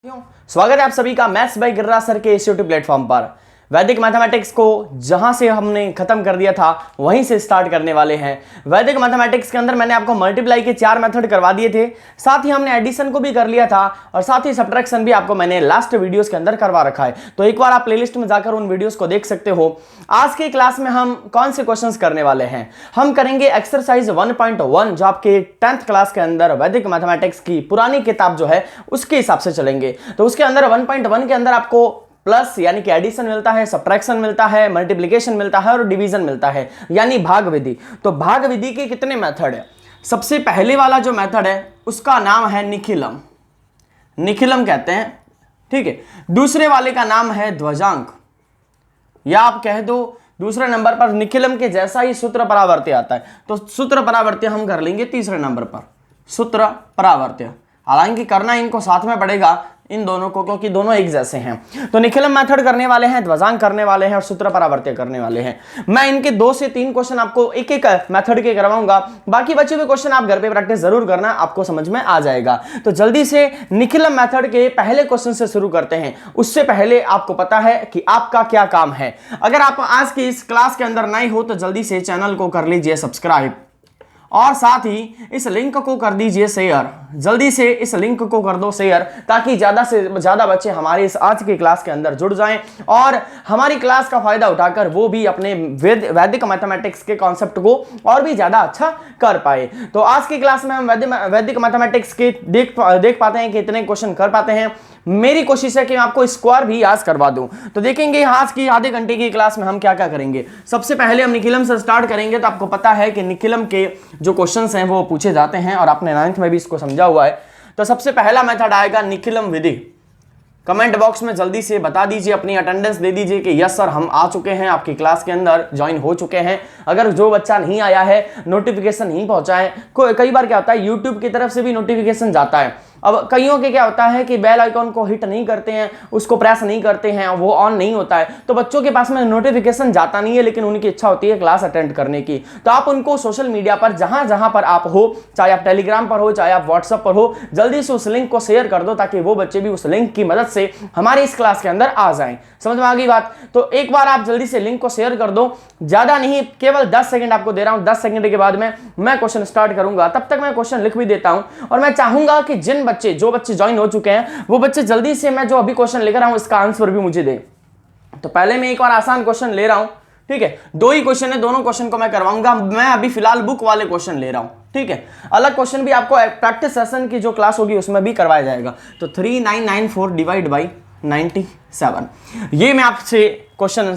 स्वागत है आप सभी का मैथ्स बाय गिर्रा सर के इस यूट्यूब प्लेटफॉर्म पर। वैदिक मैथमेटिक्स को जहां से हमने खत्म कर दिया था वहीं से स्टार्ट करने वाले हैं। वैदिक मैथमेटिक्स के अंदर मैंने आपको मल्टीप्लाई के 4 मेथड करवा दिए थे, साथ ही हमने एडिशन को भी कर लिया था और साथ ही सब्ट्रैक्शन भी आपको मैंने लास्ट वीडियोस के अंदर करवा रखा है। तो एक बार आप प्लेलिस्ट में जाकर उन वीडियोस को देख सकते हो। आज की क्लास में हम कौन से क्वेश्चंस करने वाले हैं, हम करेंगे एक्सरसाइज 1.1 जो आपके 10th क्लास के अंदर वैदिक मैथमेटिक्स की पुरानी किताब जो है उसके हिसाब से चलेंगे। तो उसके अंदर 1.1 के अंदर आपको प्लस यानी कि एडिशन मिलता है, सब्ट्रैक्शन मिलता है, मल्टीप्लिकेशन मिलता है और डिवीजन मिलता है यानी भाग विधि। तो भाग विधि के कितने मेथड है? सबसे पहले वाला जो मेथड है उसका नाम है निखिलम, निखिलम कहते हैं, ठीक है। दूसरे वाले का नाम है ध्वजांक, या आप कह दो दूसरे नंबर पर निखिलम के जैसा ही सूत्र परावर्त्य आता है, तो सूत्र परावर्त्य हम कर लेंगे तीसरे नंबर पर, सूत्र परावर्त्य। हालांकि करना इनको साथ में पड़ेगा इन दोनों को, क्योंकि दोनों एक जैसे हैं। तो निखिलम मेथड करने वाले हैं, ध्वजांक करने वाले हैं और सूत्र परावर्त्य करने वाले हैं। मैं इनके 2 से 3 क्वेश्चन आपको एक एक मेथड के करवाऊंगा, बाकी बचे हुए क्वेश्चन आप घर पे प्रैक्टिस जरूर करना, आपको समझ में आ जाएगा। तो जल्दी से निखिलम मेथड के पहले क्वेश्चन से शुरू करते हैं। उससे पहले आपको पता है कि आपका क्या काम है। अगर आप आज की इस क्लास के अंदर नए हो तो जल्दी से चैनल को कर लीजिए सब्सक्राइब और साथ ही इस लिंक को कर दीजिए शेयर। जल्दी से इस लिंक को कर दो शेयर ताकि ज्यादा से ज्यादा बच्चे हमारे इस आज की क्लास के अंदर जुड़ जाएं और हमारी क्लास का फायदा उठाकर वो भी अपने वैदिक मैथमेटिक्स के कॉन्सेप्ट को और भी ज्यादा अच्छा कर पाए। तो आज की क्लास में हम वैदिक मैथमेटिक्स के देख पाते हैं कि इतने क्वेश्चन कर पाते हैं। मेरी कोशिश है कि मैं आपको स्क्वायर भी याद करवा दूं। तो देखेंगे आज की आधे घंटे की क्लास में हम क्या क्या करेंगे। सबसे पहले हम निखिलम से स्टार्ट करेंगे। तो आपको पता है कि निखिलम के जो क्वेश्चंस हैं वो पूछे जाते हैं और आपने 9th में भी इसको समझा हुआ है। तो सबसे पहला मेथड आएगा निखिलम विधि। कमेंट बॉक्स में जल्दी से बता दीजिए, अपनी अटेंडेंस दे दीजिए कि यस सर हम आ चुके हैं, आपकी क्लास के अंदर ज्वाइन हो चुके हैं। अगर जो बच्चा नहीं आया है, नोटिफिकेशन नहीं पहुंचा है, कई बार क्या होता है यूट्यूब की तरफ से भी नोटिफिकेशन जाता है। अब कईयों के क्या होता है कि बेल आइकॉन को हिट नहीं करते हैं, उसको प्रेस नहीं करते हैं, वो ऑन नहीं होता है, तो बच्चों के पास में नोटिफिकेशन जाता नहीं है, लेकिन उनकी इच्छा होती है क्लास अटेंड करने की। तो आप उनको सोशल मीडिया पर जहां जहां पर आप हो, चाहे आप टेलीग्राम पर हो चाहे आप व्हाट्सएप पर हो, जल्दी से उस लिंक को शेयर कर दो ताकि वो बच्चे भी उस लिंक की मदद से हमारे इस क्लास के अंदर आ जाएं। समझ में आ गई बात? तो एक बार आप जल्दी से लिंक को शेयर कर दो, ज्यादा नहीं, केवल 10 सेकंड आपको दे रहा हूं। 10 सेकंड के बाद में मैं क्वेश्चन स्टार्ट करूंगा, तब तक मैं क्वेश्चन लिख भी देता हूं और मैं चाहूंगा कि जो बच्चे ज्वाइन हो चुके हैं वो बच्चे जल्दी से मैं जो अभी क्वेश्चन लिख रहा हूं इसका आंसर भी मुझे दे। तो पहले मैं एक और आसान क्वेश्चन ले रहा हूं, ठीक है। 2 ही क्वेश्चन है, दोनों क्वेश्चन को मैं करवाऊंगा। मैं अभी फिलहाल बुक वाले क्वेश्चन ले रहा हूं, ठीक है। अलग क्वेश्चन भी आपको प्रैक्टिस सेशन की जो क्लास होगी उसमें भी करवाया जाएगा। तो 3994 डिवाइड बाई 97, ये मैं आपसे क्वेश्चन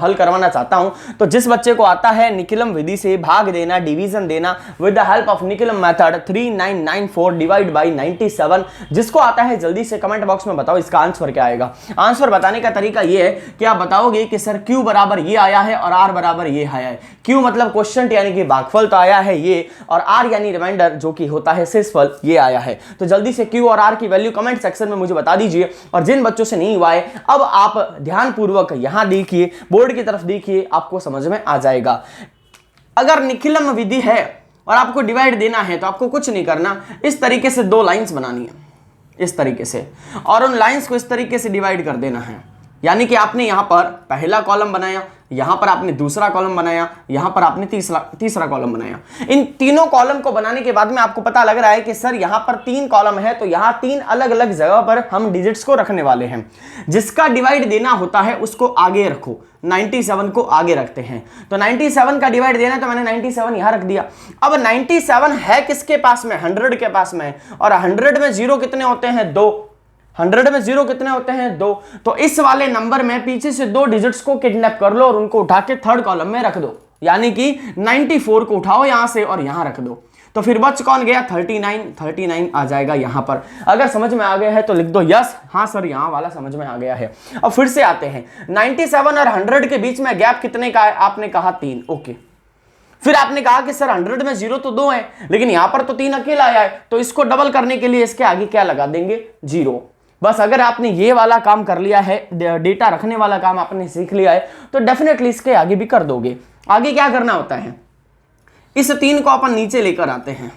हल करवाना चाहता हूं। तो जिस बच्चे को आता है निखिलम विधि से भाग देना, डिवीजन देना with the help of Nikhilam method 3994 divide by 97, जिसको आता है जल्दी से कमेंट बॉक्स में बताओ इसका आंसर क्या आएगा। आंसर बताने का तरीका ये है कि आप बताओगे कि सर Q बराबर ये आया है और R बराबर ये आया है। Q मतलब क्वोशिएंट यानी कि भागफल तो आया है ये, और R यानी रिमाइंडर जो कि होता है शेषफल, ये आया है। तो जल्दी से Q और R की वैल्यू कमेंट सेक्शन में मुझे बता दीजिए। और जिन बच्चों से नहीं हुआ है, अब आप ध्यानपूर्वक यहां देखिए, बोर्ड की तरफ देखिए, आपको समझ में आ जाएगा। अगर निखिलम विधि है और आपको डिवाइड देना है तो आपको कुछ नहीं करना, इस तरीके से 2 लाइंस बनानी है, इस तरीके से, और उन लाइंस को इस तरीके से डिवाइड कर देना है। यानी कि आपने यहां पर पहला कॉलम बनाया, यहां पर आपने दूसरा कॉलम बनाया, यहां पर आपने तीसरा कॉलम बनाया। इन तीनों कॉलम को बनाने के बाद में आपको पता लग रहा है कि सर यहां पर 3 कॉलम है, तो यहां 3 अलग अलग जगह पर हम डिजिट्स को रखने वाले हैं। जिसका डिवाइड देना होता है उसको आगे रखो, 97 को आगे रखते हैं। तो 97 का डिवाइड देना है तो मैंने 97 यहां रख दिया। अब 97 है किसके पास में? 100 के पास में, और 100 में 0 कितने होते हैं? 2। 100 में 0 कितने होते हैं? 2। तो इस वाले नंबर में पीछे से 2 डिजिट्स को किडनैप कर लो और उनको उठा के 3rd कॉलम में रख दो, यानी कि 94 को उठाओ यहां से और यहां रख दो। तो फिर बच कौन गया? 39 आ जाएगा यहां पर। अगर समझ में आ गया है तो लिख दो यस, हाँ सर यहां वाला समझ में आ गया है। अब फिर से आते हैं, 97 और 100 के बीच में गैप कितने का है? आपने कहा 3, ओके। फिर आपने कहा कि सर 100 में 0 तो 2 है, लेकिन यहां पर तो 3 अकेला आया है, तो इसको डबल करने के लिए इसके आगे क्या लगा देंगे? 0। बस अगर आपने ये वाला काम कर लिया है, डेटा रखने वाला काम आपने सीख लिया है, तो डेफिनेटली इसके आगे भी कर दोगे। आगे क्या करना होता है? इस 3 को अपन नीचे लेकर आते हैं,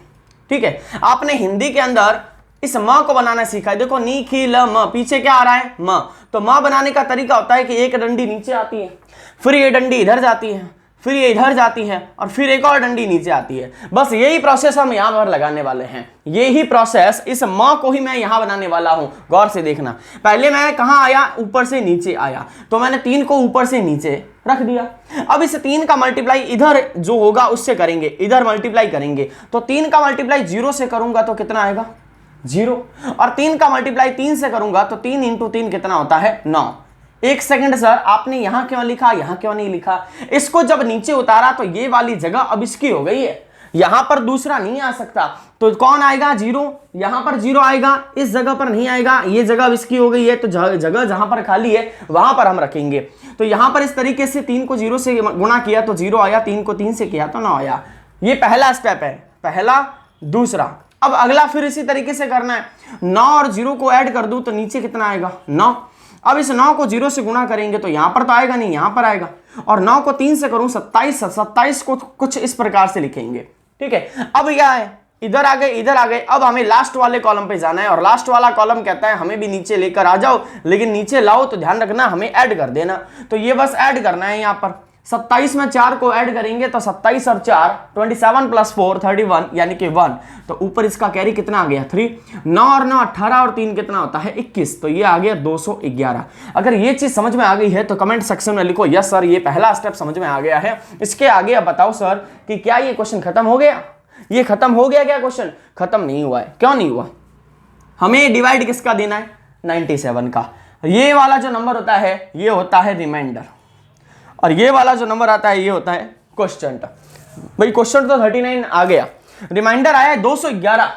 ठीक है। आपने हिंदी के अंदर इस म को बनाना सीखा है। देखो निखिल म, पीछे क्या आ रहा है म, तो म बनाने का तरीका होता है कि एक डंडी नीचे आती है, फिर ये डंडी इधर जाती है, फिर ये इधर जाती है और फिर एक और डंडी नीचे आती है। बस यही प्रोसेस हम यहां पर लगाने वाले हैं, यही प्रोसेस इस म को ही मैं यहां बनाने वाला हूं। गौर से देखना, पहले मैं कहां आया, ऊपर से नीचे आया, तो मैंने 3 को ऊपर से नीचे रख दिया। अब इस 3 का मल्टीप्लाई इधर जो होगा उससे करेंगे, इधर मल्टीप्लाई करेंगे, तो 3 का मल्टीप्लाई 0 से करूंगा तो कितना आएगा 0, और 3 का मल्टीप्लाई 3 से करूंगा तो 3 इंटू 3 कितना होता है 9। एक सेकंड सर, आपने यहां क्यों लिखा, यहां क्यों नहीं लिखा? इसको जब नीचे उतारा तो ये वाली जगह अब इसकी हो गई है, यहां पर दूसरा नहीं आ सकता, तो कौन आएगा 0, यहां पर 0 आएगा, इस जगह पर नहीं आएगा, ये जगह अब इसकी हो गई है, तो जगह जहां पर खाली है वहां पर हम रखेंगे। तो यहां पर इस तरीके से 3 को 0 से गुणा किया तो 0 आया, 3 को 3 से किया तो 9 आया। ये पहला स्टेप है, पहला। दूसरा, अब अगला फिर इसी तरीके से करना है, 9 और 0 को ऐड कर दूं तो नीचे कितना आएगा 9। अब इस 9 को 0 से गुणा करेंगे तो यहां पर तो आएगा नहीं, यहां पर आएगा, और 9 को 3 से करूं 27, 27 को कुछ इस प्रकार से लिखेंगे, ठीक है। अब क्या है, इधर आ गए, इधर आ गए, अब हमें लास्ट वाले कॉलम पे जाना है, और लास्ट वाला कॉलम कहता है हमें भी नीचे लेकर आ जाओ, लेकिन नीचे लाओ तो ध्यान रखना हमें ऐड कर देना। तो ये बस ऐड करना है, यहां पर 27 में 4 को ऐड करेंगे तो 27 और 4 27 प्लस 4 31 यानी कि 1, तो ऊपर इसका कैरी कितना आ गया 3, 9 और 9 18 और 3 कितना होता है 21, तो ये आ गया 211। अगर ये चीज समझ में आ गई है तो कमेंट सेक्शन में लिखो यस सर ये पहला स्टेप समझ में आ गया है। इसके आगे अब बताओ सर कि क्या ये क्वेश्चन खत्म हो गया, ये खत्म हो गया क्या? क्वेश्चन खत्म नहीं हुआ है। क्यों नहीं हुआ? हमें डिवाइड किसका देना है 97 का। ये वाला जो नंबर होता है ये होता है रिमाइंडर, और ये वाला जो नंबर आता है ये होता है क्वोशिएंट। भाई क्वोशिएंट तो 39 आ गया, रिमाइंडर आया है 211,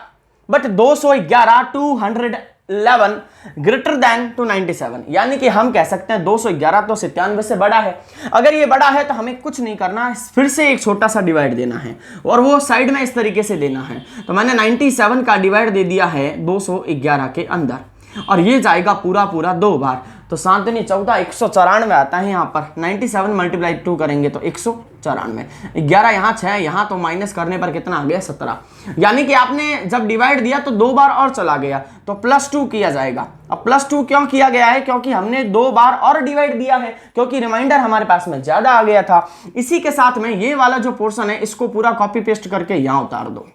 बट 211 211 ग्रेटर देन 297, यानी कि हम कह सकते हैं 211 तो 97 से बड़ा है। अगर ये बड़ा है तो हमें कुछ नहीं करना, फिर से एक छोटा सा डिवाइड देना है, और वो साइड में इस तरीके से देना है। तो मैंने 97 का डिवाइड दे दिया है 211 के अंदर, और ये जाएगा पूरा पूरा 2 बार, तो 7 दूनी 14 194 आता है। यहाँ पर 97 मल्टीप्लाई 2 करेंगे तो 194, 11 यहाँ 6 यहाँ, तो माइनस करने पर कितना आ गया 17, यानी कि आपने जब डिवाइड दिया तो 2 बार और चला गया, तो +2 किया जाएगा। अब +2 क्यों किया गया है? क्योंकि हमने 2 बार और डिवाइड दिया है, क्योंकि रिमाइंडर हमारे पास में ज्यादा आ गया था। इसी के साथ में ये वाला जो पोर्शन है इसको पूरा कॉपी पेस्ट करके यहाँ उतार दो,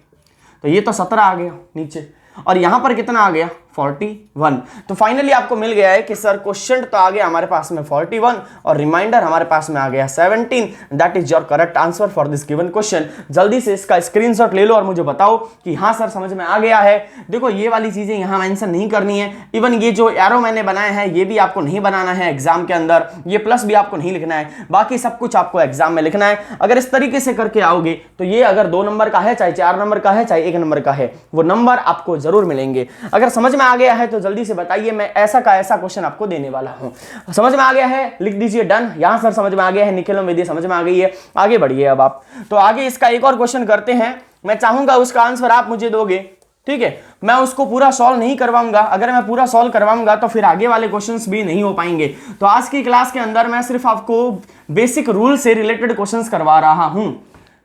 तो ये तो 17 आ गया नीचे, और यहां पर कितना आ गया 41। तो फाइनली आपको मिल गया है कि सर क्वोशिएंट तो आ गया हमारे पास में 41 और रिमाइंडर हमारे पास में आ गया 17। That is your correct answer for this given question. जल्दी से इसका स्क्रीनशॉट ले लो और मुझे बताओ कि हाँ सर समझ में आ गया है। देखो ये वाली चीजें यहां मेंशन नहीं करनी है, इवन ये जो एरो मैंने बनाए हैं ये भी आपको नहीं बनाना है एग्जाम के अंदर, ये प्लस भी आपको नहीं लिखना है, बाकी सब कुछ आपको एग्जाम में लिखना है। अगर इस तरीके से करके आओगे तो ये अगर 2 नंबर का है, चाहे 4 नंबर का है, चाहे 1 नंबर का है, वो नंबर आपको जरूर मिलेंगे। अगर समझ में आ गया है तो जल्दी से बताइए, मैं ऐसा का ऐसा क्वेश्चन आपको देने वाला हूं। समझ में आ गया है लिख दीजिए डन। यहां सर समझ में आ गया है, निखिल विद्या समझ में आ गई है, आगे बढ़िए अब आप। तो आगे इसका एक और क्वेश्चन करते हैं, मैं चाहूंगा उसका आंसर आप मुझे दोगे, ठीक है। मैं उसको पूरा सॉल्व नहीं करवाऊंगा, अगर मैं पूरा सॉल्व करवाऊंगा तो फिर आगे वाले क्वेश्चंस भी नहीं हो पाएंगे। तो आज की क्लास के अंदर मैं सिर्फ आपको बेसिक रूल से रिलेटेड क्वेश्चंस करवा रहा हूं,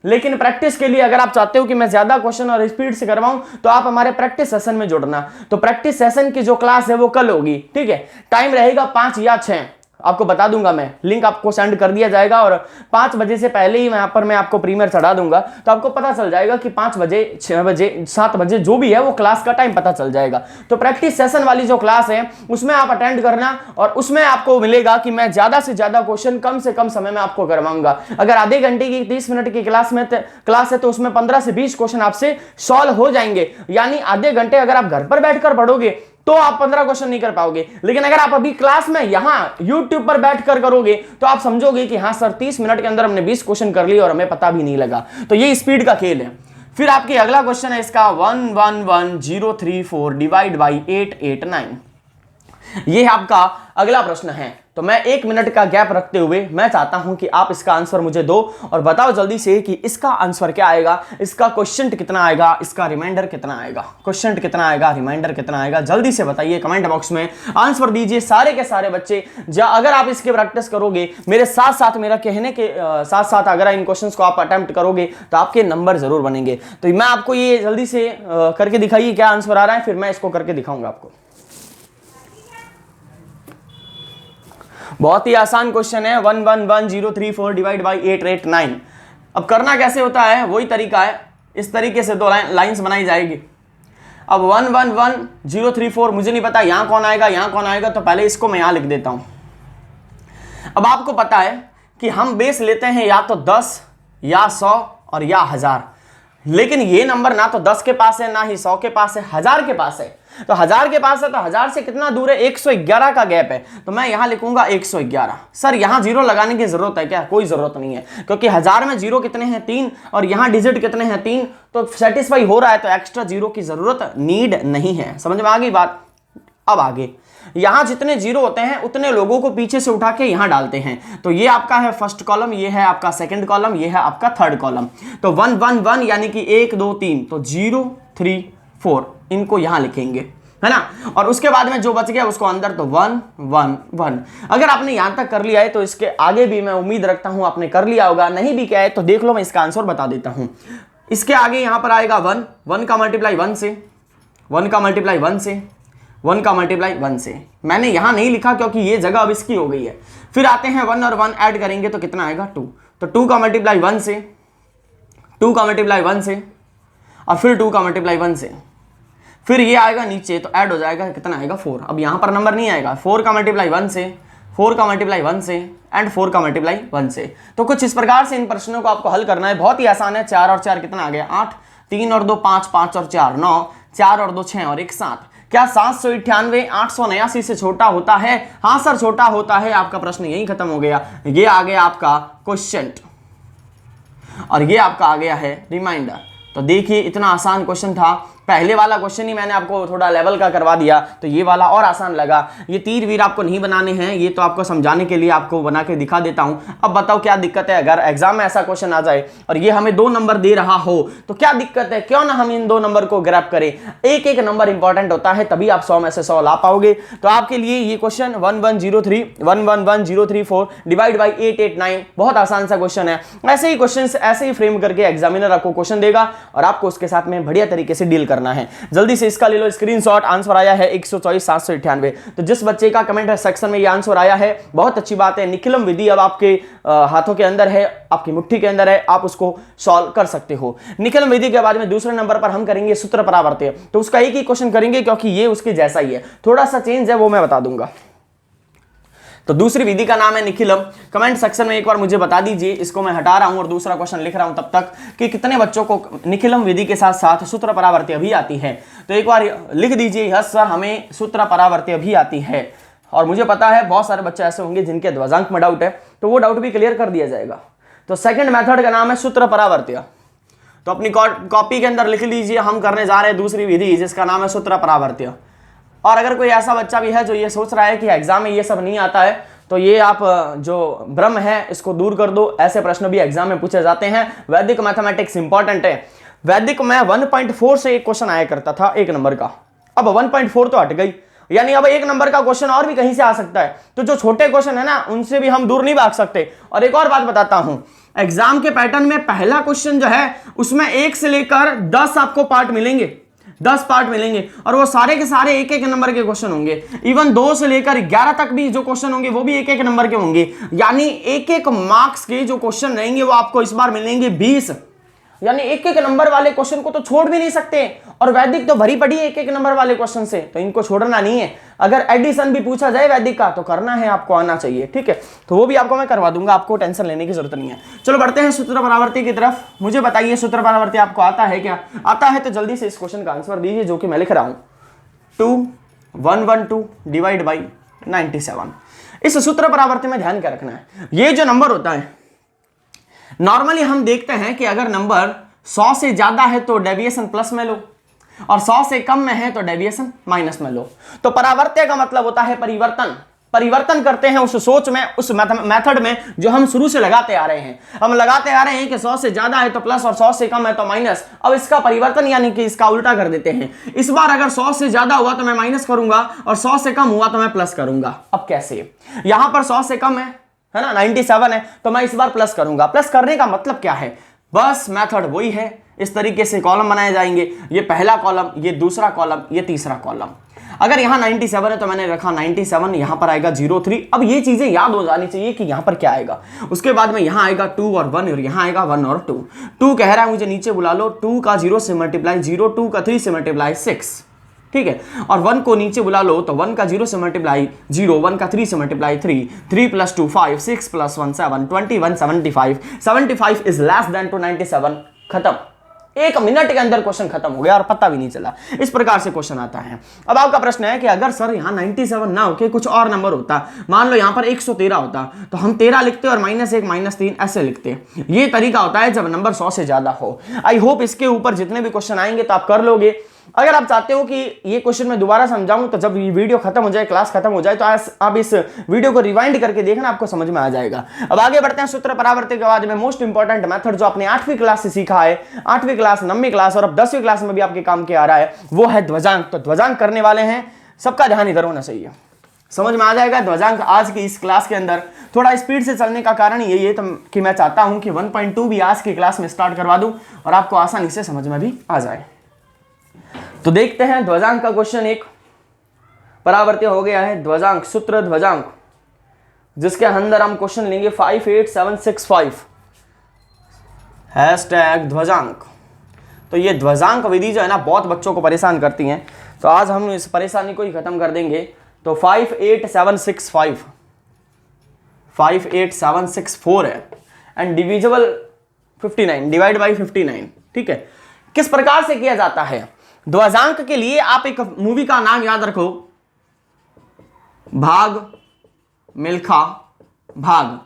लेकिन प्रैक्टिस के लिए अगर आप चाहते हो कि मैं ज्यादा क्वेश्चन और स्पीड से करवाऊं तो आप हमारे प्रैक्टिस सेशन में जुड़ना। तो प्रैक्टिस सेशन की जो क्लास है वो कल होगी, ठीक है। टाइम रहेगा 5 या 6, आपको बता दूंगा मैं, लिंक आपको सेंड कर दिया जाएगा और 5 बजे से पहले ही यहाँ पर मैं आपको प्रीमियर चढ़ा दूंगा, तो आपको पता चल जाएगा कि 5 बजे 6 बजे 7 बजे जो भी है वो क्लास का टाइम पता चल जाएगा। तो प्रैक्टिस सेशन वाली जो क्लास है उसमें आप अटेंड करना, और उसमें आपको मिलेगा कि मैं ज्यादा से ज्यादा क्वेश्चन कम से कम समय में आपको करवाऊंगा। अगर आधे घंटे की 30 मिनट की क्लास है तो उसमें 15 से 20 क्वेश्चन आपसे सॉल्व हो जाएंगे, यानी आधे घंटे अगर आप घर पर बैठकर पढ़ोगे तो आप 15 क्वेश्चन नहीं कर पाओगे, लेकिन अगर आप अभी क्लास में यहां YouTube पर बैठकर करोगे तो आप समझोगे कि हां सर 30 मिनट के अंदर हमने 20 क्वेश्चन कर लिए और हमें पता भी नहीं लगा। तो ये स्पीड का खेल है। फिर आपके अगला क्वेश्चन है इसका 111034 डिवाइड बाई 889। ये है आपका अगला प्रश्न है। तो मैं 1 मिनट का गैप रखते हुए मैं चाहता हूं कि आप इसका आंसर मुझे दो और बताओ जल्दी से कि इसका आंसर क्या आएगा, इसका क्वेश्चन कितना आएगा, इसका रिमाइंडर कितना आएगा, क्वेश्चन कितना आएगा, रिमाइंडर कितना आएगा, जल्दी से बताइए कमेंट बॉक्स में आंसर दीजिए सारे के सारे बच्चे। अगर आप इसके प्रैक्टिस करोगे मेरे साथ साथ, मेरा कहने के साथ साथ अगर इन क्वेश्चंस को आप अटेम्प्ट करोगे तो आपके नंबर जरूर बनेंगे। तो मैं आपको ये जल्दी से करके दिखाइए क्या आंसर आ रहा है, फिर मैं इसको करके दिखाऊंगा आपको। बहुत ही आसान क्वेश्चन है, 111034 डिवाइड बाई 889। अब करना कैसे होता है, वही तरीका है, इस तरीके से दो लाइंस बनाई जाएगी। अब 111034 मुझे नहीं पता यहां कौन आएगा यहां कौन आएगा, तो पहले इसको मैं यहां लिख देता हूं। अब आपको पता है कि हम बेस लेते हैं या तो 10 या 100 और या 1000, लेकिन ये नंबर ना तो 10 के पास है ना ही 100 के पास है, 1000 के पास है। तो 1000 के पास है तो 1000 से कितना दूर है, 111 का गैप है, तो मैं यहां लिखूंगा 111। सर यहां जीरो लगाने की जरूरत है क्या, कोई जरूरत नहीं है, क्योंकि 1000 में जीरो कितने हैं 3 और यहां डिजिट कितने हैं 3, तो सेटिस्फाई हो रहा है, तो एक्स्ट्रा जीरो की जरूरत नीड नहीं है। समझ में आ गई बात। अब आगे यहां जितने जीरो होते हैं उतने लोगों को पीछे से उठा के यहां डालते हैं, तो ये आपका है फर्स्ट कॉलम, ये है आपका सेकंड कॉलम, ये है आपका थर्ड कॉलम। तो 1 1 1 यानी कि 1 2 3, तो 0 3 4 इनको यहां लिखेंगे, है ना। और उसके बाद में जो बच गया उसको अंदर, तो 1 1 1। अगर आपने यहां तक कर लिया है तो इसके आगे भी मैं उम्मीद रखता हूं आपने कर लिया होगा, नहीं भी क्या है तो देख लो, मैं इसका आंसर बता देता हूं। इसके आगे यहां पर आएगा 1, 1 का मल्टीप्लाई 1 से, 1 का मल्टीप्लाई 1 से, 1 का मल्टीप्लाई 1 से। मैंने यहां नहीं लिखा क्योंकि ये जगह अब इसकी हो गई है। फिर आते हैं 1 और 1 ऐड करेंगे तो कितना आएगा 2, तो 2 का मल्टीप्लाई 1 से, 2 का मल्टीप्लाई 1 से और फिर 2 का मल्टीप्लाई 1 से, फिर ये आएगा नीचे तो ऐड हो जाएगा, कितना आएगा 4। अब यहां पर नंबर नहीं आएगा, 4 का मल्टीप्लाई 1 से, 4 का मल्टीप्लाई 1 से एंड 4 का मल्टीप्लाई 1 से। तो कुछ इस प्रकार से इन प्रश्नों को आपको हल करना है, बहुत ही आसान है। 4 और 4 कितना आ गया 8, 3 और 2 5, 5 और 4 9, 4 और 2 6 और 1 7। क्या 798 889 से छोटा होता है? हाँ सर छोटा होता है। आपका प्रश्न यही खत्म हो गया। ये आ गया आपका क्वेश्चन और ये आपका आ गया है रिमाइंडर। तो देखिए इतना आसान क्वेश्चन था, पहले वाला क्वेश्चन ही मैंने आपको थोड़ा लेवल का करवा दिया, तो ये वाला और आसान लगा। ये तीर वीर आपको नहीं बनाने हैं, ये तो आपको समझाने के लिए आपको बना के दिखा देता हूं। अब बताओ क्या दिक्कत है, अगर एग्जाम में ऐसा क्वेश्चन आ जाए और ये हमें 2 नंबर दे रहा हो तो क्या दिक्कत है, क्यों ना हम इन 2 नंबर को ग्रैब करें। एक एक नंबर इंपॉर्टेंट होता है, तभी आप 100 में से 100 ला पाओगे। तो आपके लिए ये क्वेश्चन 111034 डिवाइड बाई 889 बहुत आसान सा क्वेश्चन है। ऐसे ही क्वेश्चन ऐसे ही फ्रेम करके एग्जामिनर आपको क्वेश्चन देगा और आपको उसके साथ में बढ़िया तरीके से डील करना है। जल्दी से इसका ले लो स्क्रीनशॉट। आंसर आया है 124,798। तो जिस बच्चे का कमेंट सेक्शन में ये आंसर आया है बहुत अच्छी बात है। निखिलम विधि अब आपके हाथों के अंदर है, आपकी मुट्ठी के अंदर है, आप उसको सॉल्व कर सकते हो। निखिलम विधि के बाद में दूसरे नंबर पर हम करेंगे सूत्र परावर्त्य। तो उसका एक ही क्वेश्चन करेंगे क्योंकि ये उसके जैसा ही है, थोड़ा सा चेंज है वो मैं बता दूंगा। तो दूसरी विधि का नाम है निखिलम। कमेंट सेक्शन में एक बार मुझे बता दीजिए, इसको मैं हटा रहा हूं और दूसरा क्वेश्चन लिख रहा हूं तब तक, कि कितने बच्चों को निखिलम विधि के साथ साथ सूत्र परावर्त्य भी आती है। तो एक बार लिख दीजिए, यस सर हमें सूत्र परावर्त्य भी आती है। और मुझे पता है बहुत सारे बच्चे ऐसे होंगे जिनके ध्वजांक में डाउट है, तो वो डाउट भी क्लियर कर दिया जाएगा। तो सेकंड मेथड का नाम है सूत्र परावर्त्य। तो अपनी कॉपी के अंदर लिख लीजिए, हम करने जा रहे हैं दूसरी विधि जिसका नाम है सूत्र परावर्त्य। और अगर कोई ऐसा बच्चा भी है जो ये सोच रहा है कि एग्जाम में ये सब नहीं आता है, तो ये आप जो भ्रम है इसको दूर कर दो। ऐसे प्रश्न भी एग्जाम में पूछे जाते हैं। वैदिक मैथमेटिक्स इंपॉर्टेंट है। वैदिक में 1.4 से एक क्वेश्चन आया करता था 1 नंबर का, अब 1.4 तो हट गई, यानी अब 1 नंबर का क्वेश्चन और भी कहीं से आ सकता है। तो जो छोटे क्वेश्चन है ना उनसे भी हम दूर नहीं भाग सकते। और एक और बात बताता हूं, एग्जाम के पैटर्न में पहला क्वेश्चन जो है उसमें 1 से लेकर 10 आपको पार्ट मिलेंगे, 10 पार्ट मिलेंगे और वो सारे के सारे एक एक नंबर के क्वेश्चन होंगे। इवन 2 से लेकर 11 तक भी जो क्वेश्चन होंगे वो भी एक एक नंबर के होंगे। यानी एक एक मार्क्स के जो क्वेश्चन रहेंगे वो आपको इस बार मिलेंगे 20। यानी एक एक नंबर वाले क्वेश्चन को तो छोड़ भी नहीं सकते। और वैदिक तो भरी पड़ी है एक एक नंबर वाले क्वेश्चन से, तो इनको छोड़ना नहीं है। अगर एडिशन भी पूछा जाए वैदिक का तो करना है, आपको आना चाहिए, ठीक है। तो वो भी आपको मैं करवा दूंगा, आपको टेंशन लेने की जरूरत नहीं है। चलो बढ़ते हैं सूत्र परावर्त्य की तरफ। मुझे बताइए सूत्र परावर्त्य आपको आता है क्या? आता है तो जल्दी से इस क्वेश्चन का आंसर दीजिए जो कि मैं लिख रहा हूं, 2112 डिवाइड बाई 97। इस सूत्र परावर्त्य में ध्यान क्या रखना है, ये जो नंबर होता है नॉर्मली हम देखते हैं कि अगर नंबर 100 से ज्यादा है तो डेविएशन प्लस में लो, और 100 से कम में है तो डेविएशन माइनस में लो। तो परावर्त्य का मतलब होता है परिवर्तन। परिवर्तन करते हैं उस सोच में, उस मेथड में जो हम शुरू से लगाते आ रहे हैं। हम लगाते आ रहे हैं कि 100 से ज्यादा है तो प्लस और 100 से कम है तो माइनस। अब इसका परिवर्तन यानी कि इसका उल्टा कर देते हैं। इस बार अगर 100 से ज्यादा हुआ तो मैं माइनस करूंगा और 100 से कम हुआ तो मैं प्लस करूंगा। अब कैसे? यहां पर 100 से कम है ना, 97 है, तो मैं इस बार प्लस करूंगा। प्लस करने का मतलब क्या है? बस मेथड वही है। इस तरीके से कॉलम बनाए जाएंगे, ये पहला कॉलम, ये दूसरा कॉलम, ये तीसरा कॉलम। अगर यहां 97 है तो मैंने रखा 97, यहां पर आएगा 03। अब ये चीजें याद हो जानी चाहिए कि यहां पर क्या आएगा। उसके बाद में यहां आएगा 2 और 1 और यहां आएगा 1 और 2। 2 कह रहा है मुझे नीचे बुला लो, 2 का 0 से मल्टीप्लाई 0, 2 का 3 से मल्टीप्लाई 6, ठीक है। और 1 को नीचे बुला लो तो 1 का 0 से मल्टीप्लाई 0, 1 का 3 से multiply 3, 3 + 2 5, 6 + 1 7, 21 75, 75 is less than to 97। खत्म। 1 मिनट के अंदर क्वेश्चन खत्म हो गया और पता भी नहीं चला। इस प्रकार से क्वेश्चन आता है। अब आपका प्रश्न है कि अगर सर यहां 97 ना होके कुछ और नंबर होता, मान लो यहां पर 113 होता, तो हम 13 लिखते और -1 -3 ऐसे लिखते। ये तरीका होता है जब नंबर 100 से ज्यादा हो। आई होप इसके ऊपर जितने भी क्वेश्चन आएंगे तो आप कर लोगे। अगर आप चाहते हो कि ये क्वेश्चन मैं दोबारा समझाऊं तो जब ये वीडियो खत्म हो जाए, क्लास खत्म हो जाए, तो आप इस वीडियो को रिवाइंड करके देखना, आपको समझ में आ जाएगा। अब आगे बढ़ते हैं सूत्र परावर्ती के बाद में मोस्ट इंपॉर्टेंट मेथड जो आपने 8वीं क्लास से सीखा है, 8वीं क्लास, 9वीं क्लास और अब 10वीं क्लास में भी आपके काम के आ रहा है, वो है ध्वजांक। तो ध्वजांक करने वाले हैं, सबका ध्यान इधर होना चाहिए, समझ में आ जाएगा। ध्वजांक आज की इस क्लास के अंदर थोड़ा स्पीड से चलने का कारण यही है कि मैं चाहता हूं कि 1.2 भी आज की क्लास में स्टार्ट करवा दूं और आपको आसानी से समझ में भी आ जाए। तो देखते हैं ध्वजांक का क्वेश्चन। एक परावर्त्य हो गया है ध्वजांक, सूत्र ध्वजांक, जिसके अंदर हम क्वेश्चन लेंगे 58765 #ध्वजांक। तो ये ध्वजांक विधि जो है ना बहुत बच्चों को परेशान करती हैं, तो आज हम इस परेशानी को ही खत्म कर देंगे। तो 58764 है एंड डिविजिबल 59, डिवाइड बाई 59, ठीक है। किस प्रकार से किया जाता है ध्वजांक के लिए? आप एक मूवी का नाम याद रखो, भाग मिल्खा भाग।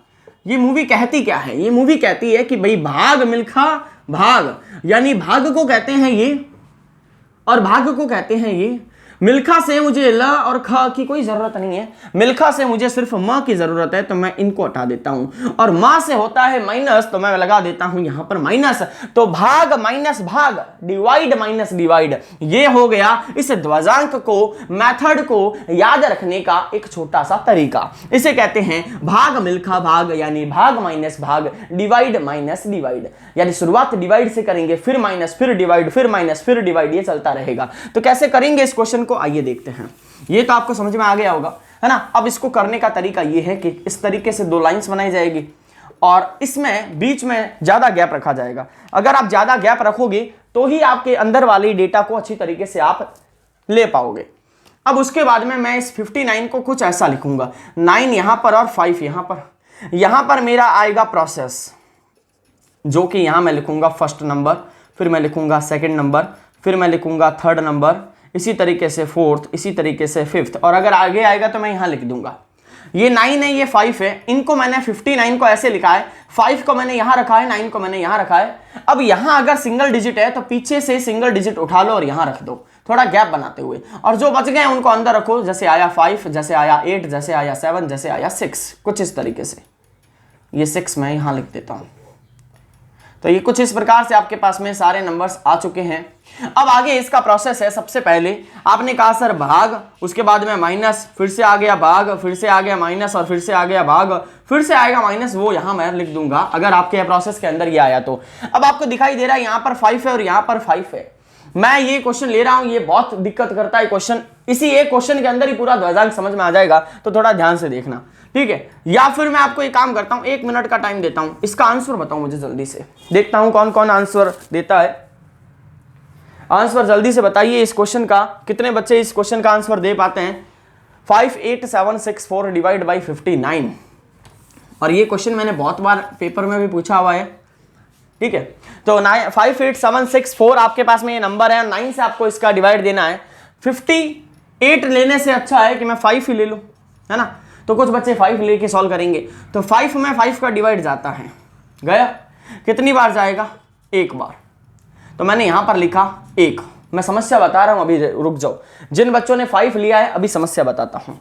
ये मूवी कहती क्या है? ये मूवी कहती है कि भाई भाग मिल्खा भाग, यानी भाग को कहते हैं ये और भाग को कहते हैं ये। मिल्खा से मुझे ल और ख की कोई जरूरत नहीं है, मिल्खा से मुझे सिर्फ म की जरूरत है, तो मैं इनको हटा देता हूं। और मां से होता है माइनस, तो मैं लगा देता हूं यहां पर माइनस। तो भाग माइनस भाग, डिवाइड माइनस डिवाइड, ये हो गया इस ध्वजांक को, मेथड को याद रखने का एक छोटा सा तरीका। इसे कहते हैं भाग मिल्खा भाग, यानी भाग माइनस भाग, डिवाइड माइनस डिवाइड। यानी शुरुआत डिवाइड से करेंगे, फिर माइनस, फिर डिवाइड, फिर माइनस, फिर डिवाइड, ये चलता रहेगा। तो कैसे करेंगे इस क्वेश्चन को, आइए देखते हैं। ये तो आपको समझ में आ गया होगा, है ना। अब इसको करने का तरीका ये है कि इस तरीके से 2 लाइंस बनाई जाएगी और इसमें बीच में ज्यादा गैप रखा जाएगा। अगर आप ज्यादा गैप रखोगे तो ही आपके अंदर वाली डेटा को अच्छी तरीके से आप ले पाओगे। अब उसके बाद में मैं इस 59 को कुछ ऐसा लिखूंगा, 9 यहां पर और 5 यहां पर। यहां पर मेरा आएगा प्रोसेस, जो कि यहां मैं लिखूंगा फर्स्ट नंबर, फिर मैं लिखूंगा सेकंड नंबर, फिर मैं लिखूंगा थर्ड नंबर, इसी तरीके से फोर्थ, इसी तरीके से फिफ्थ, और अगर आगे आएगा तो मैं यहां लिख दूंगा। ये 9 है, ये 5 है, इनको मैंने 59 को ऐसे लिखा है, 5 को मैंने यहां रखा है, 9 को मैंने यहां रखा है। अब यहां अगर सिंगल डिजिट है तो पीछे से सिंगल डिजिट उठा लो और यहां रख दो, थोड़ा गैप बनाते हुए, और जो बच गए उनको अंदर रखो। जैसे आया 5, जैसे आया 8, जैसे आया 7, जैसे आया 6, कुछ इस तरीके से। ये 6 मैं यहां लिख देता हूं। तो ये कुछ इस प्रकार से आपके पास में सारे नंबर्स आ चुके हैं। अब आगे इसका प्रोसेस है, सबसे पहले आपने कहा सर भाग, उसके बाद में माइनस, फिर से आ गया भाग, फिर से आ गया माइनस, और फिर से आ गया भाग, फिर से आएगा माइनस, वो यहां मैं लिख दूंगा अगर आपके प्रोसेस के अंदर ये आया तो। अब आपको दिखाई दे रहा है यहां पर 5 है और यहां पर 5 है। मैं ये क्वेश्चन ले रहा हूं, ये बहुत दिक्कत करता है क्वेश्चन, इसी एक क्वेश्चन के अंदर ही पूरा ध्वजांक समझ में आ जाएगा, तो थोड़ा ध्यान से देखना, ठीक है। या फिर मैं आपको एक काम करता हूं, 1 मिनट का टाइम देता हूं, इसका आंसर बताओ मुझे जल्दी से, देखता हूं कौन कौन आंसर देता है। आंसर जल्दी से बताइए इस क्वेश्चन का, कितने बच्चे इस क्वेश्चन का आंसर दे पाते हैं। 58764 डिवाइड बाई 59, और ये क्वेश्चन मैंने बहुत बार पेपर में भी पूछा हुआ है, ठीक है। तो 58764 आपके पास में ये नंबर है, 9 से आपको इसका डिवाइड देना है। 58 लेने से अच्छा है कि मैं 5 ही ले लूं, है ना। तो कुछ बच्चे 5 लेके सॉल्व करेंगे, तो 5 में 5 का डिवाइड जाता है, गया, कितनी बार जाएगा, 1 बार। तो मैंने यहां पर लिखा 1, मैं समस्या बता रहा हूं, अभी रुक जाओ। जिन बच्चों ने 5 लिया है अभी समस्या बताता हूं।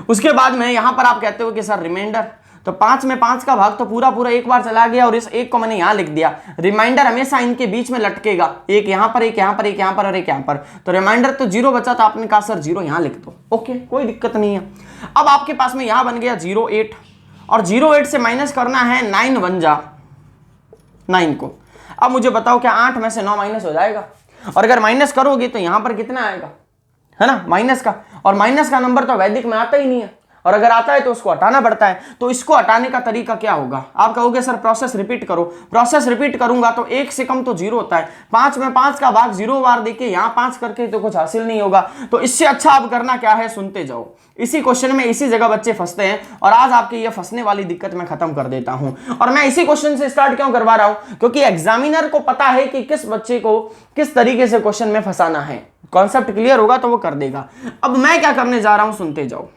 उसके बाद में यहां पर आप कहते हो कि सर रिमाइंडर, तो 5 में 5 का भाग तो पूरा पूरा एक बार चला गया और इस एक को मैंने यहां लिख दिया। रिमाइंडर हमेशा इनके बीच में लटकेगा, एक यहां पर, एक यहां पर, एक यहां पर और एक यहां पर। तो रिमाइंडर तो 0 बचा, तो आपने कहा सर 0 यहां लिख दो। ओके, कोई दिक्कत नहीं है। अब आपके पास में यहां बन गया 08 और 08 से माइनस करना है 9 बन जा 9 को। अब मुझे बताओ क्या 8 में से 9 माइनस हो जाएगा? और अगर माइनस करोगे तो यहां पर कितना आएगा, है ना, माइनस का। और माइनस का नंबर तो वैदिक में आता ही नहीं है, और अगर आता है तो उसको हटाना पड़ता है। तो इसको हटाने का तरीका क्या होगा? आप कहोगे सर प्रोसेस रिपीट करो। प्रोसेस रिपीट करूंगा तो 1 से कम तो 0 होता है। 5 में 5 का भाग 0 बार देके यहां 5 करके तो कुछ हासिल नहीं होगा। तो इससे अच्छा आप करना क्या है, सुनते जाओ। इसी क्वेश्चन में इसी जगह बच्चे फंसते हैं, और आज आपकी ये फंसने वाली दिक्कत मैं खत्म कर देता हूं। और मैं इसी क्वेश्चन से स्टार्ट क्यों करवा रहा हूं? क्योंकि एग्जामिनर को पता है कि किस बच्चे को किस तरीके से क्वेश्चन में फंसाना है। कॉन्सेप्ट क्लियर होगा तो वो कर देगा। अब मैं क्या करने जा रहा हूं, सुनते जाओ।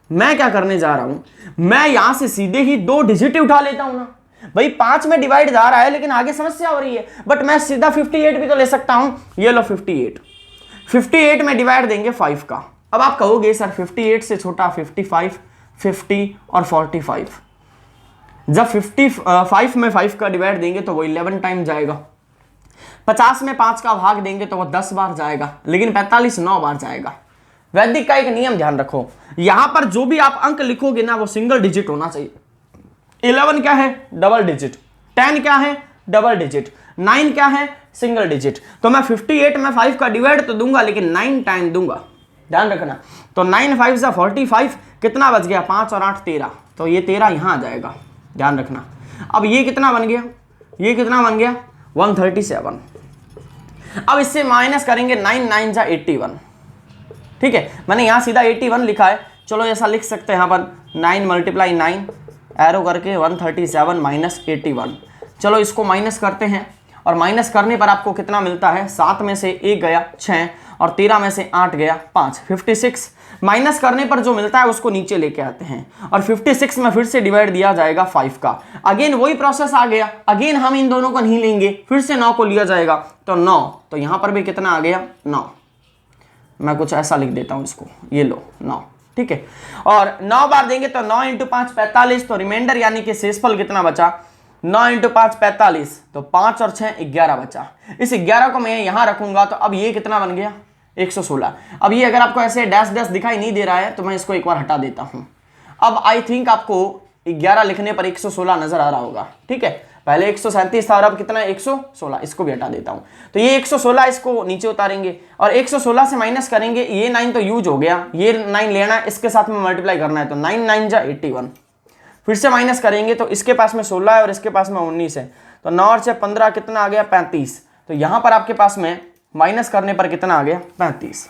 मैं क्या करने जा रहा हूं, मैं यहां से सीधे ही 2 डिजिट उठा लेता हूं ना भाई। 5 में डिवाइड जा रहा है लेकिन आगे समस्या हो रही है, बट मैं सीधा 58 भी तो ले सकता हूं। ये लो 58 में डिवाइड देंगे 5 का। अब आप कहोगे सर 58 से छोटा 55, 50 और 45। जब 55 में 5 का डिवाइड देंगे तो वो 11 टाइम जाएगा। 50 में 5 का भाग देंगे तो वो 10 बार जाएगा, लेकिन 45 9 बार जाएगा। वैदिक का एक नियम ध्यान रखो, यहां पर जो भी आप अंक लिखोगे ना वो सिंगल डिजिट होना चाहिए। 11 क्या है, डबल डिजिट। 10 क्या है, डबल डिजिट। 9 क्या है, सिंगल डिजिट। तो मैं 58 में 5 का डिवाइड तो दूंगा लेकिन 9 टाइम दूंगा, ध्यान रखना। तो 9 5 से 45, कितना बच गया, 5 और 8 13। तो ये 13 यहां आ जाएगा, ध्यान रखना। अब ये कितना बन गया, ये कितना बन गया, 137। अब इससे माइनस करेंगे 9 9 जा 81। ठीक है, मैंने यहां सीधा 81 लिखा है। चलो ऐसा लिख सकते हैं यहां पर 9 × 9 एरो करके 137 माइनस 81। चलो इसको माइनस करते हैं, और माइनस करने पर आपको कितना मिलता है, 7 में से 1 गया 6 और 13 में से 8 गया 5, 56। माइनस करने पर जो मिलता है उसको नीचे लेके आते हैं, और 56 में फिर से डिवाइड दिया जाएगा 5 का। अगेन वही प्रोसेस आ गया, अगेन हम इन दोनों को नहीं लेंगे, फिर से 9 को लिया जाएगा तो 9। तो यहां पर भी कितना आ गया, 9। मैं कुछ ऐसा लिख देता हूं इसको, ये लो 9। ठीक है, और 9 बार देंगे तो 9 × 5 45। तो रिमाइंडर यानी कि शेषफल कितना बचा, 9 × 5 45। तो 5 और 6 11 बचा। इस 11 को मैं यहां रखूंगा तो अब ये कितना बन गया, 116। अब ये अगर आपको ऐसे डैश डैश दिखाई नहीं दे रहा है तो मैं इसको एक बार हटा देता हूं। अब आई थिंक आपको 11 लिखने पर 116 नजर आ रहा होगा। ठीक है, पहले 137 था और अब कितना है, 116। इसको भी हटा देता हूं। तो ये 116 इसको नीचे उतारेंगे और 116 से माइनस करेंगे। ये 9 तो यूज हो गया, ये 9 लेना है, इसके साथ में मल्टीप्लाई करना है। तो 9 9 जा 81। फिर से माइनस करेंगे तो इसके पास में 16 है और इसके पास में 19 है। तो 9 और 6 15, कितना आ गया, 35। तो यहां पर आपके पास में माइनस करने पर कितना आ गया, 35।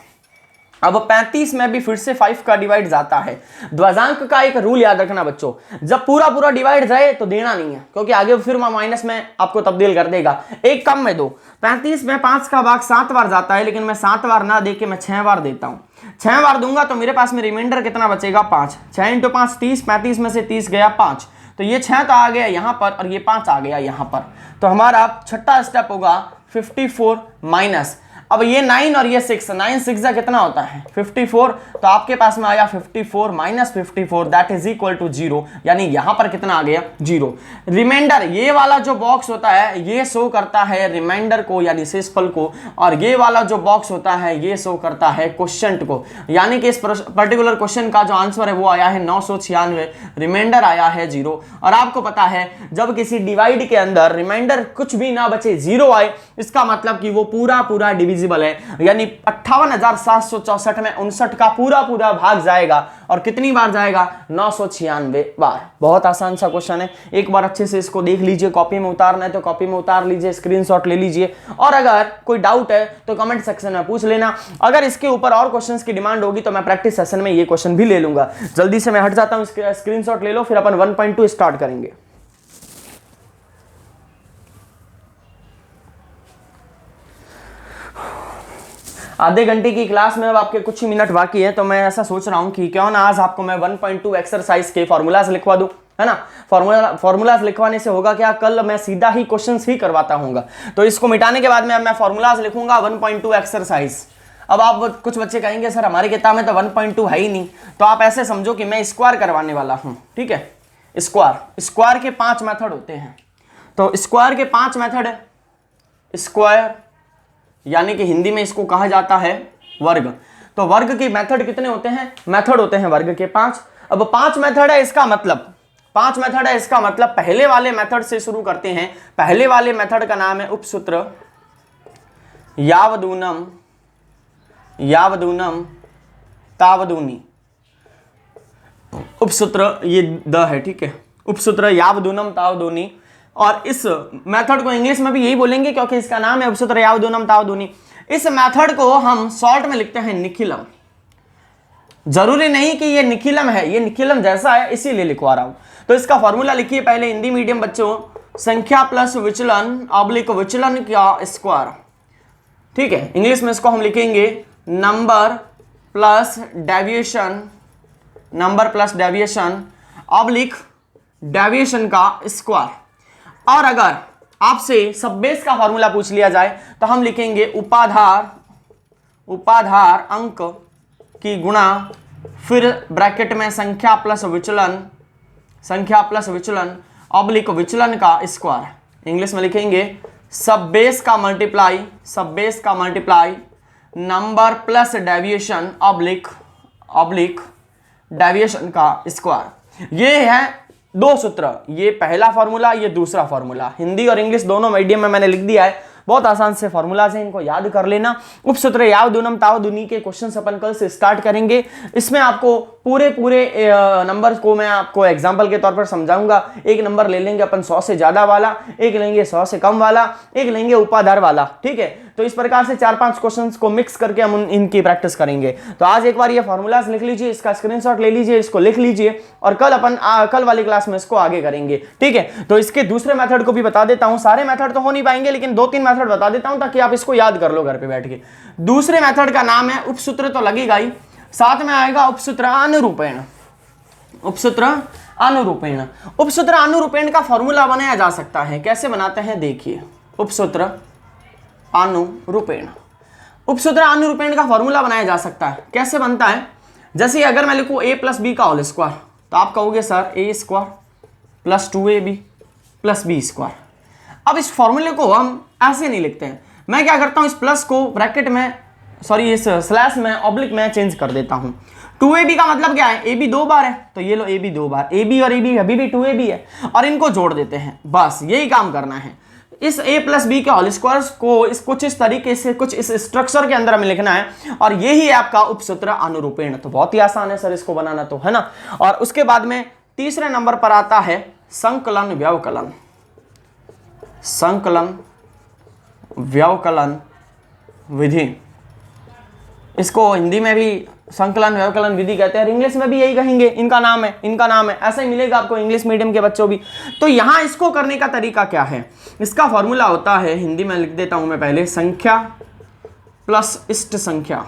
अब 35 में भी फिर से 5 का डिवाइड जाता है। ध्वजांक का एक रूल याद रखना बच्चों, जब पूरा पूरा डिवाइड जाए तो देना नहीं है, क्योंकि आगे फिर माइनस में आपको तब्दील कर देगा। एक कम में दो। 35 में 5 का भाग 7 बार जाता है, लेकिन मैं 7 बार ना दे के मैं 6 बार देता हूं। 6 बार दूंगा तो मेरे पास में रिमाइंडर कितना बचेगा, 5। 6 × 5 30, 35 में से 30 गया 5। तो ये 6 तो आ गया यहां पर और ये 5 आ गया यहां पर। तो हमारा छठा स्टेप होगा 54 माइनस। अब ये 9 और ये 6, 9 6 जा कितना होता है, 54। तो आपके पास में आया 54 minus 54, that is equal to 0। यानी यहां पर कितना आ गया, 0। रिमाइंडर, ये वाला जो बॉक्स होता है ये शो करता है रिमाइंडर को यानी शेषफल को, और ये वाला जो बॉक्स होता है ये शो करता है क्वोशिएंट को। यानी कि इस पर्टिकुलर क्वेश्चन का जो आंसर है वो आया है 996, रिमाइंडर आया है 0। और आपको पता है जब किसी डिवाइड के अंदर रिमाइंडर कुछ भी ना बचे, 0 आए, इसका मतलब कि वो पूरा पूरा डिविजिबल है। यानी 58,764 में 59 का पूरा पूरा भाग जाएगा, और कितनी बार जाएगा, 996 बार। बहुत आसान सा क्वेश्चन है, एक बार अच्छे से इसको देख लीजिए। कॉपी में उतारना है तो कॉपी में उतार लीजिए, स्क्रीनशॉट ले लीजिए, और अगर कोई डाउट है तो कमेंट सेक्शन में पूछ लेना। अगर इसके ऊपर और क्वेश्चंस की डिमांड होगी तो मैं प्रैक्टिस सेशन में ये क्वेश्चन भी ले लूंगा। जल्दी से मैं हट जाता हूं, स्क्रीनशॉट ले लो, फिर अपन 1.2 स्टार्ट करेंगे। आधे घंटे की क्लास में अब आपके कुछ ही मिनट बाकी है, तो मैं ऐसा सोच रहा हूं कि क्यों ना आज आपको मैं 1.2 एक्सरसाइज के फॉर्मूलाज लिखवा दूं। है ना। फॉर्मूलाज लिखवाने से होगा क्या, कल मैं सीधा ही क्वेश्चंस ही करवाता हूँगा। तो इसको मिटाने के बाद में अब मैं फॉर्मूलाज लिखूंगा 1.2 एक्सरसाइज। अब आप कुछ बच्चे कहेंगे सर हमारी किताब में तो 1.2 है ही नहीं, तो आप ऐसे समझो कि मैं स्क्वायर करवाने वाला हूँ, ठीक है। स्क्वायर के 5 मेथड होते हैं। तो स्क्वायर के 5 मेथड, स्क्वायर यानी कि हिंदी में इसको कहा जाता है वर्ग। तो वर्ग के मेथड कितने होते हैं, मेथड होते हैं वर्ग के 5। अब 5 मेथड है, इसका मतलब 5 मेथड है, इसका मतलब पहले वाले मेथड से शुरू करते हैं। पहले वाले मेथड का नाम है उपसूत्र यावदूनम तावदूनी। उपसूत्र ये द है, ठीक है, उपसूत्र यावदूनम तावदूनी। और इस मेथड को इंग्लिश में भी यही बोलेंगे क्योंकि इसका नाम है उपसूत्र यावदूनम तावदूनी। इस मेथड को हम शॉर्ट में लिखते हैं निखिलम। जरूरी नहीं कि ये निखिलम है, ये निखिलम जैसा है इसीलिए लिखवा रहा हूं। तो इसका फॉर्मूला लिखिए पहले हिंदी मीडियम बच्चों, संख्या प्लस विचलन ऑब्लिक विचलन का स्क्वायर, ठीक है। इंग्लिश में इसको हम लिखेंगे number plus deviation oblique deviation का स्क्वायर। और अगर आपसे सब बेस का फॉर्मूला पूछ लिया जाए तो हम लिखेंगे उपाधार अंक की गुणा, फिर ब्रैकेट में संख्या प्लस विचलन ऑब्लिक विचलन का स्क्वायर। इंग्लिश में लिखेंगे सब बेस का multiply number plus deviation oblique deviation का स्क्वायर। ये है 2 सूत्र, ये पहला फॉर्मूला, ये दूसरा फॉर्मूला। हिंदी और इंग्लिश दोनों मीडियम में मैंने लिख दिया है, बहुत आसान से फॉर्मूलाज हैं, इनको याद कर लेना। उपसूत्र यावदूनम तावदूनी के क्वेश्चंस अपन कल से स्टार्ट करेंगे। इसमें आपको पूरे नंबर को मैं आपको एग्जांपल के तौर पर समझाऊंगा। एक नंबर ले लेंगे अपन 100 से ज्यादा वाला, एक लेंगे 100 से कम वाला, एक लेंगे उपाधार वाला, ठीक है। तो इस प्रकार से 4-5 क्वेश्चंस को मिक्स करके हम इनकी प्रैक्टिस करेंगे। तो आज एक बार ये फॉर्मूलाज लिख लीजिए, इसका स्क्रीनशॉट ले लीजिए, इसको लिख लीजिए और कल अपन कल वाली क्लास में इसको आगे करेंगे, ठीक है। तो इसके दूसरे मेथड को भी बता देता हूं, सारे मेथड तो हो नहीं पाएंगे लेकिन 2-3 मेथड बता देता हूं ताकि आप इसको याद कर लो घर पे बैठ के। दूसरे मेथड का नाम है उपसूत्र, तो लगेगा ही, साथ में आएगा उपसूत्र अनुरूपेण। उपसूत्र अनुरूपेण का फॉर्मूला बनाया जा सकता है, कैसे बनाते हैं देखिए। उपसूत्र अनुरूपेण का फॉर्मूला बनाया जा सकता है, कैसे बनता है। जैसे अगर मैं लिखूं a + b का होल स्क्वायर, तो आप कहोगे सर a² + 2ab + b²। अब इस फॉर्मूले को हम ऐसे नहीं लिखते हैं, मैं क्या करता हूं, इस प्लस को ब्रैकेट में इस स्लैश में ऑब्लिक में चेंज कर देता हूं। 2ab का मतलब क्या है, ab 2 बार है, तो ये लो ab 2 बार, ab और ab अभी भी 2ab है, और इनको जोड़ देते हैं, बस यही काम करना है। इस a + b के होल स्क्वायर को कुछ इस तरीके से, कुछ इस स्ट्रक्चर के अंदर हमें लिखना है, और यही है आपका उपसूत्र अनुरूपेण। तो बहुत ही आसान है सर इसको बनाना, तो है ना। और उसके बाद में तीसरे नंबर पर आता है संकलन व्यवकलन विधि। इसको हिंदी में भी संकलन व्यवकलन विधि कहते हैं और इंग्लिश में भी यही कहेंगे, इनका नाम है, ऐसा ही मिलेगा आपको इंग्लिश मीडियम के बच्चों भी। तो यहां इसको करने का तरीका क्या है, इसका फॉर्मूला होता है, हिंदी में लिख देता हूं मैं पहले, संख्या प्लस इष्ट संख्या।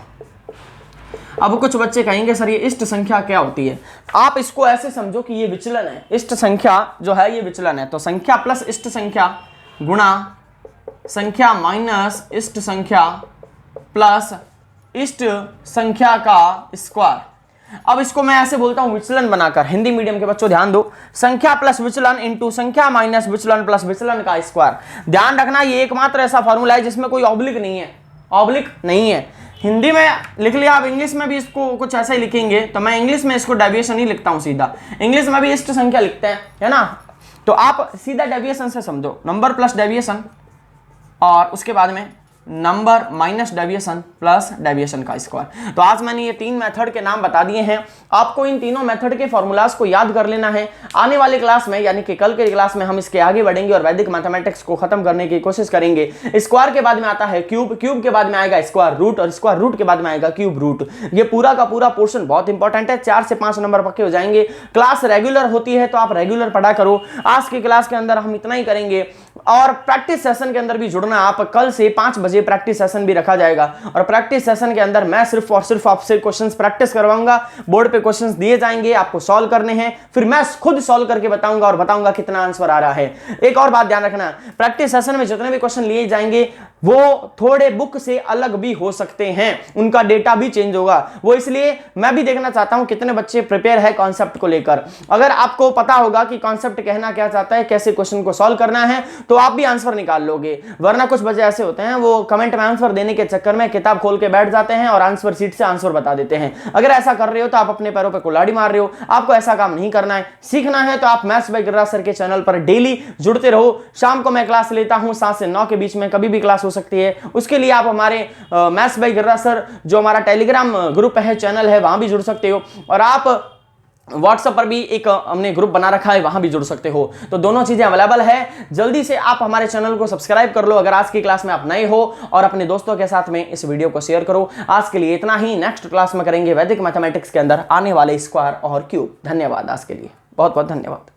अब कुछ बच्चे कहेंगे सर ये इष्ट संख्या क्या होती है, आप इसको ऐसे समझो कि ये विचलन है, इष्ट संख्या जो है ये विचलन है। तो संख्या प्लस इष्ट संख्या गुणा संख्या माइनस इष्ट संख्या प्लस इष्ट संख्या का स्क्वायर। अब इसको मैं ऐसे बोलता हूं विचलन बनाकर, हिंदी मीडियम के बच्चों ध्यान दो, संख्या प्लस विचलन इंटू संख्या माइनस विचलन प्लस विचलन का स्क्वायर। ध्यान रखना ये एकमात्र ऐसा फॉर्मूला है जिसमें कोई ऑब्लिक नहीं है। हिंदी में लिख लिया, आप इंग्लिश में भी इसको कुछ ऐसा ही लिखेंगे, तो मैं इंग्लिश में इसको डेविएशन ही लिखता हूं सीधा, इंग्लिश में भी इष्ट संख्या लिखते हैं, है ना। तो आप सीधा डेविएशन से समझो, नंबर प्लस डेविएशन और उसके बाद में number minus deviation plus deviation का स्क्वायर। तो आज मैंने ये 3 मेथड के नाम बता दिए हैं, आपको इन तीनों मेथड के फॉर्मूलाज को याद कर लेना है। आने वाले क्लास में यानी कि कल के क्लास में हम इसके आगे बढ़ेंगे और वैदिक मैथमेटिक्स को खत्म करने की कोशिश करेंगे। स्क्वायर के बाद में आता है क्यूब, क्यूब के बाद में आएगा स्क्वायर रूट और स्क्वायर रूट के बाद में आएगा क्यूब रूट। ये पूरा का पूरा पोर्शन बहुत इंपॉर्टेंट है, 4 से 5 नंबर पक्के हो जाएंगे। क्लास रेगुलर होती है तो आप रेगुलर पढ़ा करो। आज की क्लास के अंदर हम इतना ही करेंगे, और प्रैक्टिस सेशन के अंदर भी जुड़ना। आप कल से 5 बजे प्रैक्टिस सेशन भी रखा जाएगा और प्रैक्टिस सेशन के अंदर मैं सिर्फ और सिर्फ आपसे क्वेश्चंस प्रैक्टिस करवाऊंगा। बोर्ड पे क्वेश्चंस दिए जाएंगे, आपको सॉल्व करने हैं, फिर मैं खुद सॉल्व करके बताऊंगा और बताऊंगा कितना आंसर आ रहा है। एक और बात ध्यान रखना, प्रैक्टिस सेशन में जितने भी क्वेश्चन लिए जाएंगे वो थोड़े बुक से अलग भी हो सकते हैं, उनका डेटा भी चेंज होगा। वो इसलिए मैं भी देखना चाहता हूं कितने बच्चे प्रिपेयर है कॉन्सेप्ट को लेकर। अगर आपको पता होगा कि कॉन्सेप्ट कहना क्या चाहता है, कैसे क्वेश्चन को सॉल्व करना है, तो आप भी आंसर निकाल लोगे। वरना कुछ बच्चे ऐसे होते हैं वो कमेंट में आंसर देने के चक्कर में किताब खोल के बैठ जाते हैं और आंसर शीट से आंसर बता देते हैं। अगर ऐसा कर रहे हो तो आप अपने पैरों पर कुल्हाड़ी मार रहे हो। आपको ऐसा काम नहीं करना है। सीखना है तो आप मैथ्स बाय गिरिराज सर के चैनल पर डेली जुड़ते रहो। शाम को मैं क्लास लेता हूं 7 से 9 के बीच में, कभी भी क्लास हो सकती है। उसके लिए आप हमारे मैथ्स बाय गिरिराज सर जो हमारा टेलीग्राम ग्रुप है, चैनल है, वहां भी जुड़ सकते हो। और आप व्हाट्सएप पर भी एक हमने ग्रुप बना रखा है, वहां भी जुड़ सकते हो। तो दोनों चीजें अवेलेबल है। जल्दी से आप हमारे चैनल को सब्सक्राइब कर लो अगर आज की क्लास में आप नए हो, और अपने दोस्तों के साथ में इस वीडियो को शेयर करो। आज के लिए इतना ही। नेक्स्ट क्लास में करेंगे वैदिक मैथमेटिक्स के अंदर आने वाले स्क्वायर और क्यूब। धन्यवाद आज के लिए, बहुत बहुत धन्यवाद।